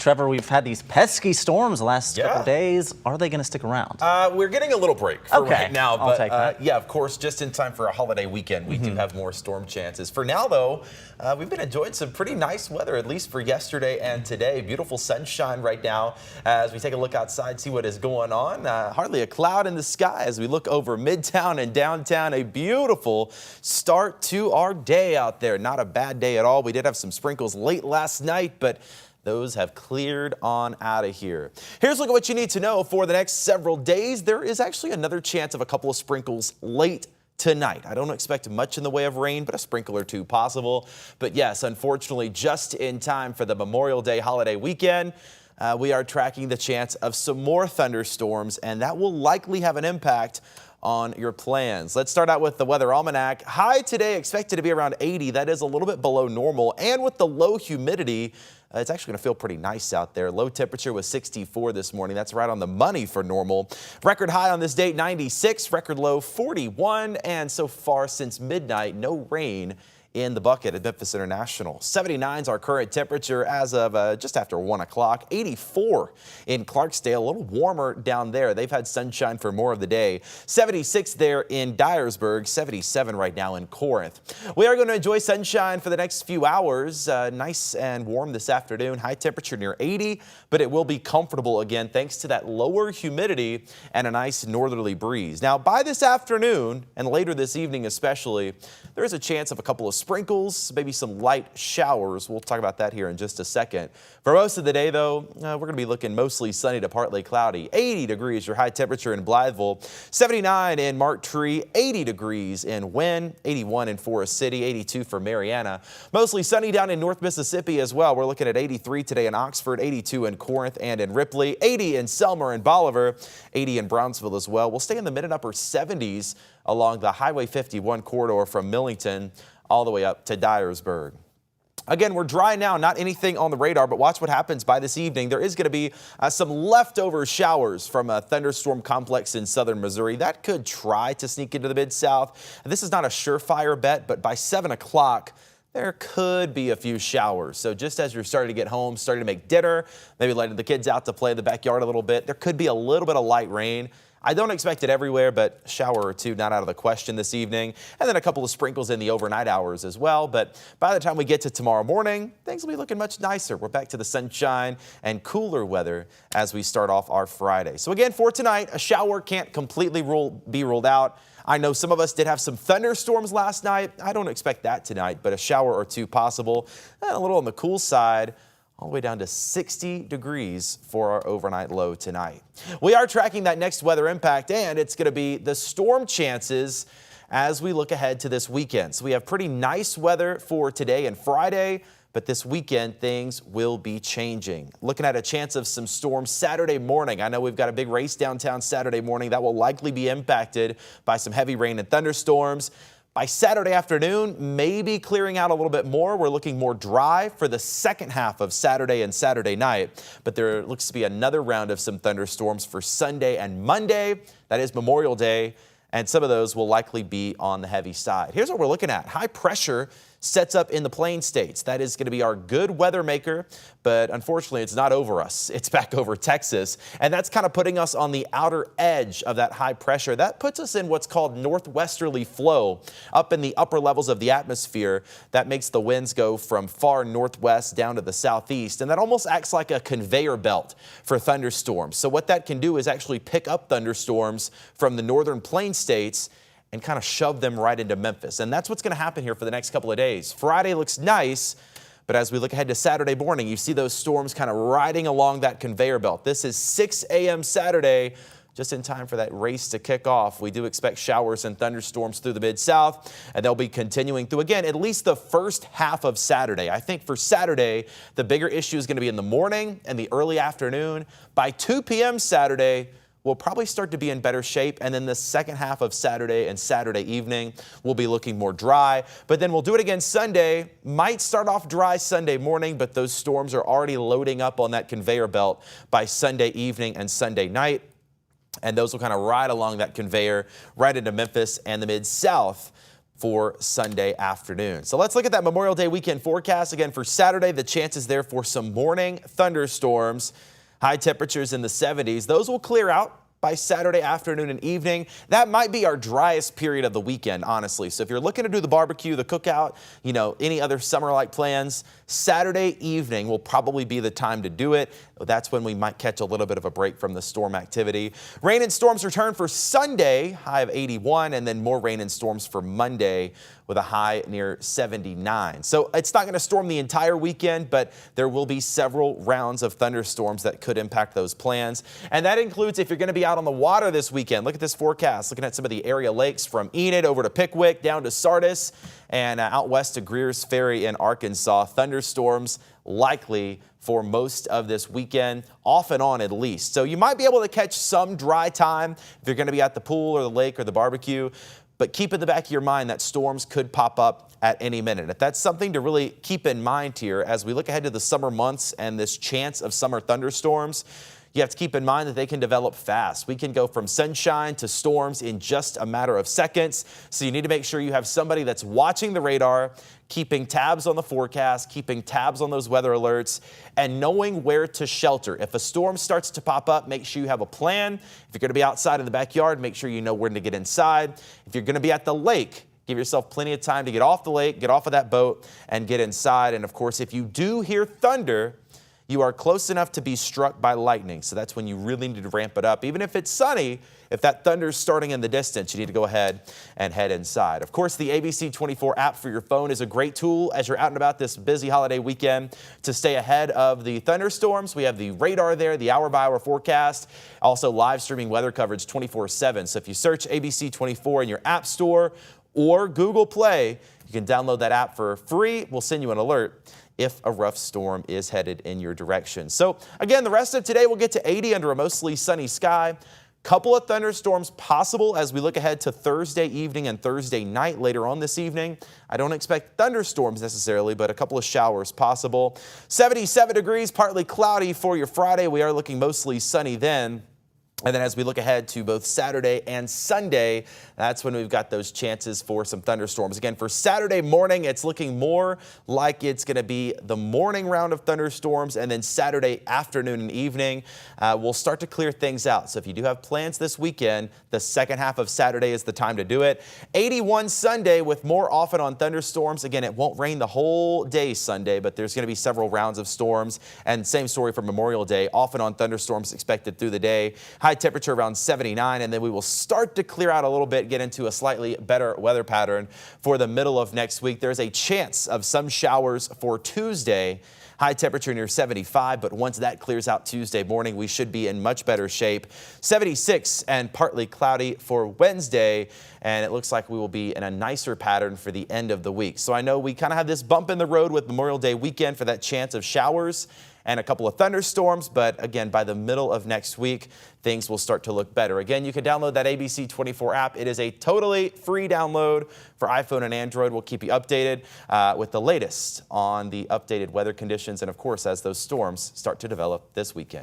Trevor, we've had these pesky storms the last couple days. Are they going to stick around? We're getting a little break for right now. I'll take that. Yeah, of course, just in time for a holiday weekend, we do have more storm chances. For now, though, we've been enjoying some pretty nice weather, at least for yesterday and today. Beautiful sunshine right now as we take a look outside, see what is going on. Hardly a cloud in the sky as we look over Midtown and downtown. A beautiful start to our day out there. Not a bad day at all. We did have some sprinkles late last night, but those have cleared on out of here. Here's a look at what you need to know for the next several days. There is actually another chance of a couple of sprinkles late tonight. I don't expect much in the way of rain, but a sprinkle or two possible. But yes, unfortunately, just in time for the Memorial Day holiday weekend, we are tracking the chance of some more thunderstorms, and that will likely have an impact on your plans. Let's start out with the weather almanac. High today expected to be around 80. That is a little bit below normal. And with the low humidity, it's actually going to feel pretty nice out there. Low temperature was 64 this morning. That's right on the money for normal. Record high on this date, 96. Record low, 41. And so far since midnight, no rain in the bucket at Memphis International. 79 is our current temperature as of just after 1 o'clock. 84 in Clarksdale, a little warmer down there. They've had sunshine for more of the day. 76 there in Dyersburg, 77 right now in Corinth. We are going to enjoy sunshine for the next few hours. Nice and warm this afternoon. High temperature near 80, but it will be comfortable again thanks to that lower humidity and a nice northerly breeze. Now, by this afternoon and later this evening especially, there is a chance of a couple of sprinkles, maybe some light showers. We'll talk about that here in just a second. For most of the day, though, we're going to be looking mostly sunny to partly cloudy. 80 degrees, your high temperature in Blytheville. 79 in Marktree. 80 degrees in Wynn. 81 in Forest City. 82 for Mariana. Mostly sunny down in North Mississippi as well. We're looking at 83 today in Oxford. 82 in Corinth and in Ripley. 80 in Selmer and Bolivar. 80 in Brownsville as well. We'll stay in the mid and upper 70s along the Highway 51 corridor from Millington all the way up to Dyersburg. Again, we're dry now, not anything on the radar, but watch what happens by this evening. There is going to be some leftover showers from a thunderstorm complex in southern Missouri. That could try to sneak into the Mid-South. This is not a surefire bet, but by 7 o'clock, there could be a few showers. So just as you're starting to get home, starting to make dinner, maybe letting the kids out to play in the backyard a little bit, there could be a little bit of light rain. I don't expect it everywhere, but a shower or two not out of the question this evening. And then a couple of sprinkles in the overnight hours as well. But by the time we get to tomorrow morning, things will be looking much nicer. We're back to the sunshine and cooler weather as we start off our Friday. So again, for tonight, a shower can't completely be ruled out. I know some of us did have some thunderstorms last night. I don't expect that tonight, but a shower or two possible. And a little on the cool side, all the way down to 60 degrees for our overnight low tonight. We are tracking that next weather impact, and it's going to be the storm chances as we look ahead to this weekend. So we have pretty nice weather for today and Friday, but this weekend things will be changing. Looking at a chance of some storms Saturday morning. I know we've got a big race downtown Saturday morning that will likely be impacted by some heavy rain and thunderstorms. By Saturday afternoon, maybe clearing out a little bit more. We're looking more dry for the second half of Saturday and Saturday night. But there looks to be another round of some thunderstorms for Sunday and Monday. That is Memorial Day. And some of those will likely be on the heavy side. Here's what we're looking at. High pressure sets up in the Plain States. That is going to be our good weather maker, but unfortunately it's not over us. It's back over Texas, and that's kind of putting us on the outer edge of that high pressure. That puts us in what's called northwesterly flow up in the upper levels of the atmosphere. That makes the winds go from far northwest down to the southeast, and that almost acts like a conveyor belt for thunderstorms. So what that can do is actually pick up thunderstorms from the northern Plain States and kind of shove them right into Memphis. And that's what's going to happen here for the next couple of days. Friday looks nice, but as we look ahead to Saturday morning, you see those storms kind of riding along that conveyor belt. This is 6 a.m. Saturday, just in time for that race to kick off. We do expect showers and thunderstorms through the Mid-South, and they'll be continuing through, again, at least the first half of Saturday. I think for Saturday, the bigger issue is going to be in the morning and the early afternoon. By 2 p.m. Saturday, we'll probably start to be in better shape, and then the second half of Saturday and Saturday evening will be looking more dry. But then we'll do it again Sunday. Might start off dry Sunday morning, but those storms are already loading up on that conveyor belt by Sunday evening and Sunday night. And those will kind of ride along that conveyor right into Memphis and the Mid-South for Sunday afternoon. So let's look at that Memorial Day weekend forecast. Again, for Saturday, the chances there for some morning thunderstorms. High temperatures in the 70s. Those will clear out by Saturday afternoon and evening. That might be our driest period of the weekend, honestly. So if you're looking to do the barbecue, the cookout, any other summer-like plans, Saturday evening will probably be the time to do it. That's when we might catch a little bit of a break from the storm activity. Rain and storms return for Sunday, high of 81, and then more rain and storms for Monday with a high near 79. So it's not going to storm the entire weekend, but there will be several rounds of thunderstorms that could impact those plans. And that includes if you're going to be out on the water this weekend. Look at this forecast, looking at some of the area lakes from Enid over to Pickwick down to Sardis and out west to Greer's Ferry in Arkansas. Thunderstorms likely for most of this weekend, off and on at least. So you might be able to catch some dry time if you're going to be at the pool or the lake or the barbecue. But keep in the back of your mind that storms could pop up at any minute. If that's something to really keep in mind here as we look ahead to the summer months and this chance of summer thunderstorms, you have to keep in mind that they can develop fast. We can go from sunshine to storms in just a matter of seconds. So you need to make sure you have somebody that's watching the radar, keeping tabs on the forecast, keeping tabs on those weather alerts, and knowing where to shelter. If a storm starts to pop up, make sure you have a plan. If you're going to be outside in the backyard, make sure you know when to get inside. If you're going to be at the lake, give yourself plenty of time to get off the lake, get off of that boat, and get inside. And of course, if you do hear thunder, you are close enough to be struck by lightning. So that's when you really need to ramp it up. Even if it's sunny, if that thunder is starting in the distance, you need to go ahead and head inside. Of course, the ABC24 app for your phone is a great tool as you're out and about this busy holiday weekend to stay ahead of the thunderstorms. We have the radar there, the hour-by-hour forecast, also live streaming weather coverage 24/7. So if you search ABC24 in your app store or Google Play, you can download that app for free. We'll send you an alert if a rough storm is headed in your direction. So again, the rest of today we'll get to 80 under a mostly sunny sky. Couple of thunderstorms possible as we look ahead to Thursday evening and Thursday night later on this evening. I don't expect thunderstorms necessarily, but a couple of showers possible. 77 degrees, partly cloudy for your Friday. We are looking mostly sunny then. And then as we look ahead to both Saturday and Sunday, that's when we've got those chances for some thunderstorms. Again, for Saturday morning, it's looking more like it's going to be the morning round of thunderstorms. And then Saturday afternoon and evening, we'll start to clear things out. So if you do have plans this weekend, the second half of Saturday is the time to do it. 81 Sunday with more off and on thunderstorms. Again, it won't rain the whole day Sunday, but there's going to be several rounds of storms. And same story for Memorial Day. Off and on thunderstorms expected through the day. High temperature around 79, and then we will start to clear out a little bit, get into a slightly better weather pattern for the middle of next week. There's a chance of some showers for Tuesday. High temperature near 75, but once that clears out Tuesday morning, we should be in much better shape. 76 and partly cloudy for Wednesday, and it looks like we will be in a nicer pattern for the end of the week. So I know we kind of have this bump in the road with Memorial Day weekend for that chance of showers and a couple of thunderstorms, but again, by the middle of next week, things will start to look better. Again, you can download that ABC24 app. It is a totally free download for iPhone and Android. We'll keep you updated with the latest on the updated weather conditions and, of course, as those storms start to develop this weekend.